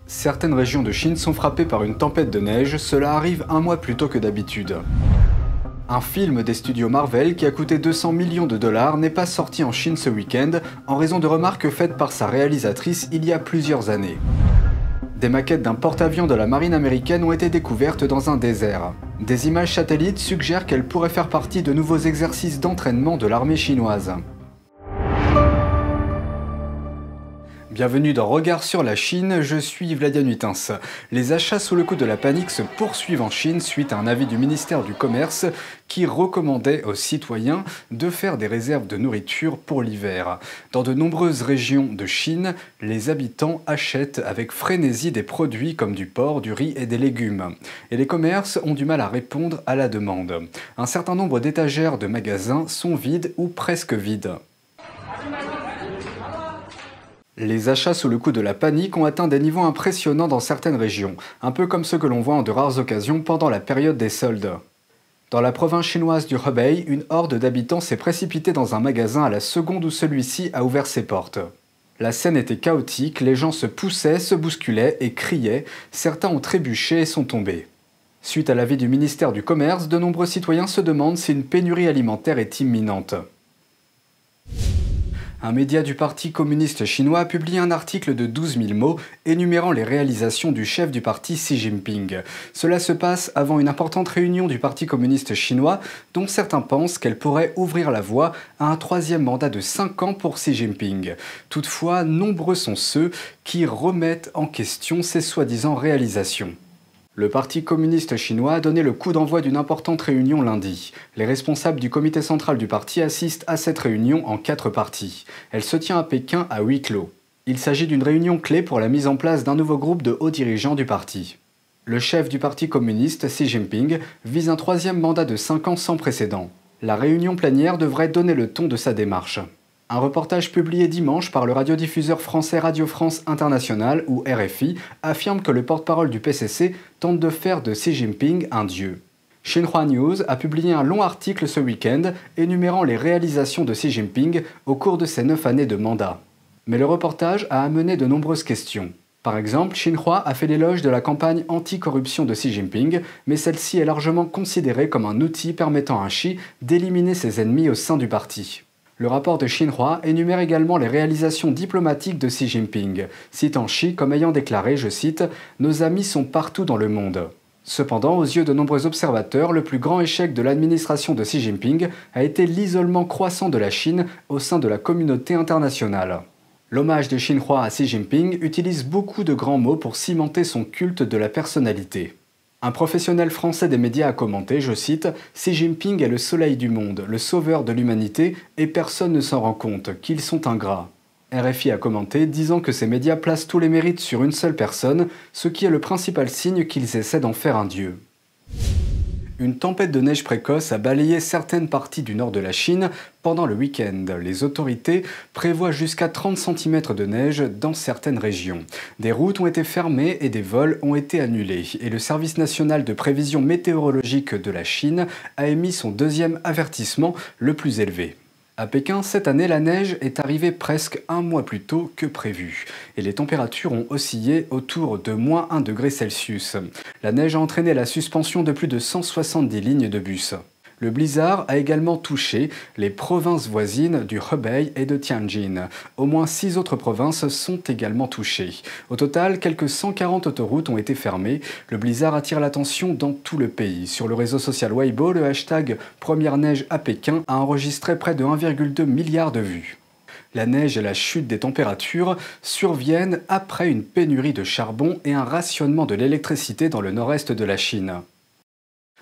Certaines régions de Chine sont frappées par une tempête de neige, cela arrive un mois plus tôt que d'habitude. Un film des studios Marvel qui a coûté 200 millions de dollars n'est pas sorti en Chine ce week-end en raison de remarques faites par sa réalisatrice il y a plusieurs années. Des maquettes d'un porte-avions de la marine américaine ont été découvertes dans un désert. Des images satellites suggèrent qu'elles pourraient faire partie de nouveaux exercices d'entraînement de l'armée chinoise. Bienvenue dans Regard sur la Chine, je suis Vladian Huitens. Les achats sous le coup de la panique se poursuivent en Chine suite à un avis du ministère du Commerce qui recommandait aux citoyens de faire des réserves de nourriture pour l'hiver. Dans de nombreuses régions de Chine, les habitants achètent avec frénésie des produits comme du porc, du riz et des légumes. Et les commerces ont du mal à répondre à la demande. Un certain nombre d'étagères de magasins sont vides ou presque vides. Les achats sous le coup de la panique ont atteint des niveaux impressionnants dans certaines régions, un peu comme ceux que l'on voit en de rares occasions pendant la période des soldes. Dans la province chinoise du Hebei, une horde d'habitants s'est précipitée dans un magasin à la seconde où celui-ci a ouvert ses portes. La scène était chaotique, les gens se poussaient, se bousculaient et criaient, certains ont trébuché et sont tombés. Suite à l'avis du ministère du Commerce, de nombreux citoyens se demandent si une pénurie alimentaire est imminente. Un média du Parti communiste chinois a publié un article de 12 000 mots énumérant les réalisations du chef du parti Xi Jinping. Cela se passe avant une importante réunion du Parti communiste chinois dont certains pensent qu'elle pourrait ouvrir la voie à un troisième mandat de 5 ans pour Xi Jinping. Toutefois, nombreux sont ceux qui remettent en question ces soi-disant réalisations. Le Parti communiste chinois a donné le coup d'envoi d'une importante réunion lundi. Les responsables du comité central du parti assistent à cette réunion en 4 parties. Elle se tient à Pékin à huis clos. Il s'agit d'une réunion clé pour la mise en place d'un nouveau groupe de hauts dirigeants du parti. Le chef du Parti communiste, Xi Jinping, vise un troisième mandat de 5 ans sans précédent. La réunion plénière devrait donner le ton de sa démarche. Un reportage publié dimanche par le radiodiffuseur français Radio France Internationale, ou RFI, affirme que le porte-parole du PCC tente de faire de Xi Jinping un dieu. Xinhua News a publié un long article ce week-end énumérant les réalisations de Xi Jinping au cours de ses 9 années de mandat. Mais le reportage a amené de nombreuses questions. Par exemple, Xinhua a fait l'éloge de la campagne anti-corruption de Xi Jinping, mais celle-ci est largement considérée comme un outil permettant à Xi d'éliminer ses ennemis au sein du parti. Le rapport de Xinhua énumère également les réalisations diplomatiques de Xi Jinping, citant Xi comme ayant déclaré, je cite, « Nos amis sont partout dans le monde ». Cependant, aux yeux de nombreux observateurs, le plus grand échec de l'administration de Xi Jinping a été l'isolement croissant de la Chine au sein de la communauté internationale. L'hommage de Xinhua à Xi Jinping utilise beaucoup de grands mots pour cimenter son culte de la personnalité. Un professionnel français des médias a commenté, je cite, « Xi Jinping est le soleil du monde, le sauveur de l'humanité, et personne ne s'en rend compte, qu'ils sont ingrats. » RFI a commenté, disant que ces médias placent tous les mérites sur une seule personne, ce qui est le principal signe qu'ils essaient d'en faire un dieu. Une tempête de neige précoce a balayé certaines parties du nord de la Chine pendant le week-end. Les autorités prévoient jusqu'à 30 cm de neige dans certaines régions. Des routes ont été fermées et des vols ont été annulés. Et le Service national de prévision météorologique de la Chine a émis son deuxième avertissement, le plus élevé. À Pékin, cette année, la neige est arrivée presque un mois plus tôt que prévu. Et les températures ont oscillé autour de -1 degré Celsius. La neige a entraîné la suspension de plus de 170 lignes de bus. Le blizzard a également touché les provinces voisines du Hebei et de Tianjin. Au moins 6 autres provinces sont également touchées. Au total, quelques 140 autoroutes ont été fermées. Le blizzard attire l'attention dans tout le pays. Sur le réseau social Weibo, le hashtag Première neige à Pékin a enregistré près de 1,2 milliard de vues. La neige et la chute des températures surviennent après une pénurie de charbon et un rationnement de l'électricité dans le nord-est de la Chine.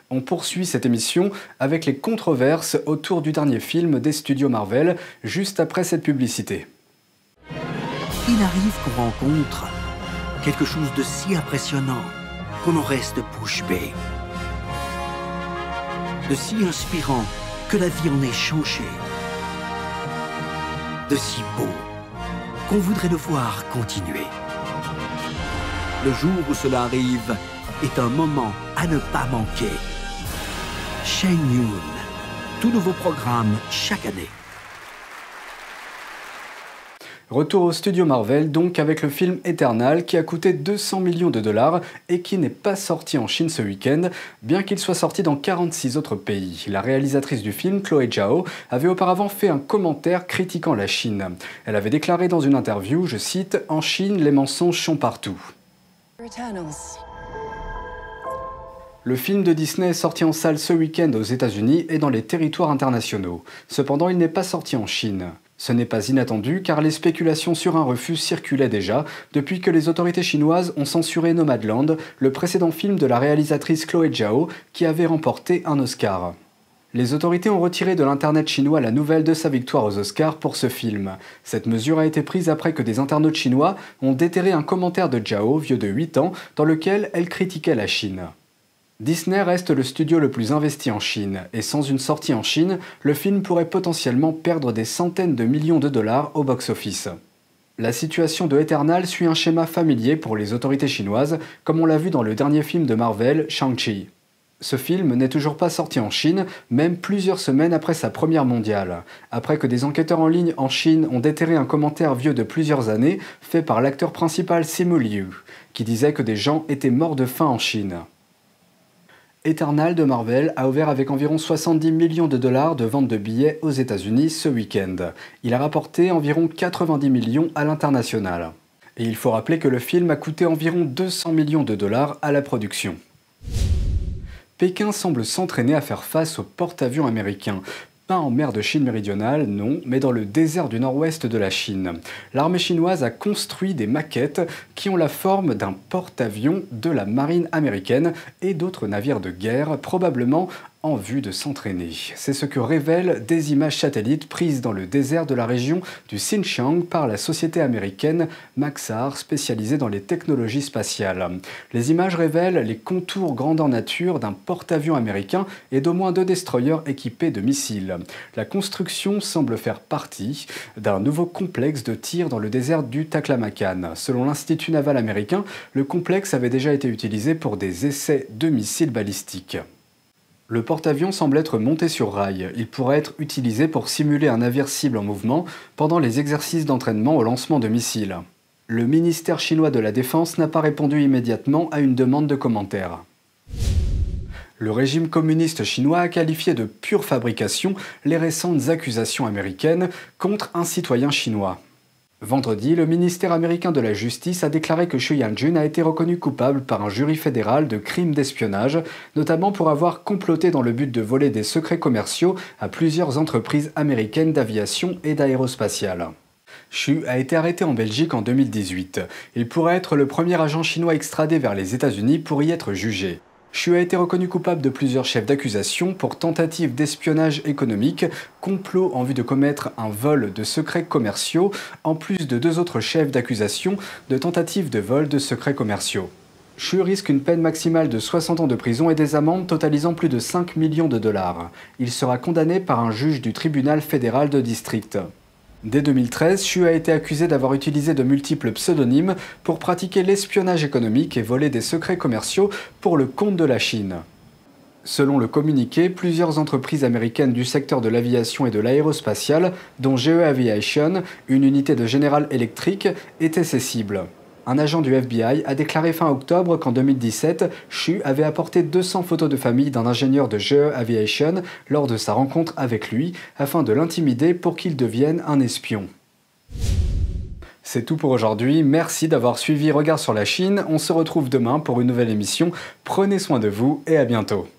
On poursuit cette émission avec les controverses autour du dernier film des studios Marvel, juste après cette publicité. Il arrive qu'on rencontre quelque chose de si impressionnant qu'on en reste bouche bée. De si inspirant que la vie en est changée. De si beau qu'on voudrait le voir continuer. Le jour où cela arrive est un moment à ne pas manquer. Shen Yun, tout nouveau programme chaque année. Retour au studio Marvel donc avec le film Eternal qui a coûté 200 millions de dollars et qui n'est pas sorti en Chine ce week-end, bien qu'il soit sorti dans 46 autres pays. La réalisatrice du film, Chloé Zhao, avait auparavant fait un commentaire critiquant la Chine. Elle avait déclaré dans une interview, je cite, « En Chine, les mensonges sont partout ». Le film de Disney est sorti en salle ce week-end aux États-Unis et dans les territoires internationaux. Cependant, il n'est pas sorti en Chine. Ce n'est pas inattendu car les spéculations sur un refus circulaient déjà depuis que les autorités chinoises ont censuré Nomadland, le précédent film de la réalisatrice Chloé Zhao qui avait remporté un Oscar. Les autorités ont retiré de l'internet chinois la nouvelle de sa victoire aux Oscars pour ce film. Cette mesure a été prise après que des internautes chinois ont déterré un commentaire de Zhao, vieux de 8 ans, dans lequel elle critiquait la Chine. Disney reste le studio le plus investi en Chine, et sans une sortie en Chine, le film pourrait potentiellement perdre des centaines de millions de dollars au box-office. La situation de Eternal suit un schéma familier pour les autorités chinoises, comme on l'a vu dans le dernier film de Marvel, Shang-Chi. Ce film n'est toujours pas sorti en Chine, même plusieurs semaines après sa première mondiale. Après que des enquêteurs en ligne en Chine ont déterré un commentaire vieux de plusieurs années, fait par l'acteur principal Simu Liu, qui disait que des gens étaient morts de faim en Chine. Eternal de Marvel a ouvert avec environ 70 millions de dollars de vente de billets aux États-Unis ce week-end. Il a rapporté environ 90 millions à l'international. Et il faut rappeler que le film a coûté environ 200 millions de dollars à la production. Pékin semble s'entraîner à faire face au porte-avions américain. Pas en mer de Chine méridionale, non, mais dans le désert du nord-ouest de la Chine. L'armée chinoise a construit des maquettes qui ont la forme d'un porte-avions de la marine américaine et d'autres navires de guerre, probablement en vue de s'entraîner. C'est ce que révèlent des images satellites prises dans le désert de la région du Xinjiang par la société américaine Maxar, spécialisée dans les technologies spatiales. Les images révèlent les contours grandeur nature d'un porte-avions américain et d'au moins 2 destroyers équipés de missiles. La construction semble faire partie d'un nouveau complexe de tir dans le désert du Taklamakan. Selon l'Institut naval américain, le complexe avait déjà été utilisé pour des essais de missiles balistiques. Le porte-avions semble être monté sur rail. Il pourrait être utilisé pour simuler un navire cible en mouvement pendant les exercices d'entraînement au lancement de missiles. Le ministère chinois de la Défense n'a pas répondu immédiatement à une demande de commentaire. Le régime communiste chinois a qualifié de pure fabrication les récentes accusations américaines contre un citoyen chinois. Vendredi, le ministère américain de la Justice a déclaré que Xu Yanjun a été reconnu coupable par un jury fédéral de crimes d'espionnage, notamment pour avoir comploté dans le but de voler des secrets commerciaux à plusieurs entreprises américaines d'aviation et d'aérospatiale. Xu a été arrêté en Belgique en 2018. Il pourrait être le premier agent chinois extradé vers les États-Unis pour y être jugé. Xu a été reconnu coupable de plusieurs chefs d'accusation pour tentative d'espionnage économique, complot en vue de commettre un vol de secrets commerciaux, en plus de 2 autres chefs d'accusation de tentative de vol de secrets commerciaux. Xu risque une peine maximale de 60 ans de prison et des amendes totalisant plus de 5 millions de dollars. Il sera condamné par un juge du tribunal fédéral de district. Dès 2013, Xu a été accusé d'avoir utilisé de multiples pseudonymes pour pratiquer l'espionnage économique et voler des secrets commerciaux pour le compte de la Chine. Selon le communiqué, plusieurs entreprises américaines du secteur de l'aviation et de l'aérospatiale, dont GE Aviation, une unité de General Electric, étaient ses cibles. Un agent du FBI a déclaré fin octobre qu'en 2017, Xu avait apporté 200 photos de famille d'un ingénieur de GE Aviation lors de sa rencontre avec lui, afin de l'intimider pour qu'il devienne un espion. C'est tout pour aujourd'hui, merci d'avoir suivi Regard sur la Chine, on se retrouve demain pour une nouvelle émission, prenez soin de vous et à bientôt.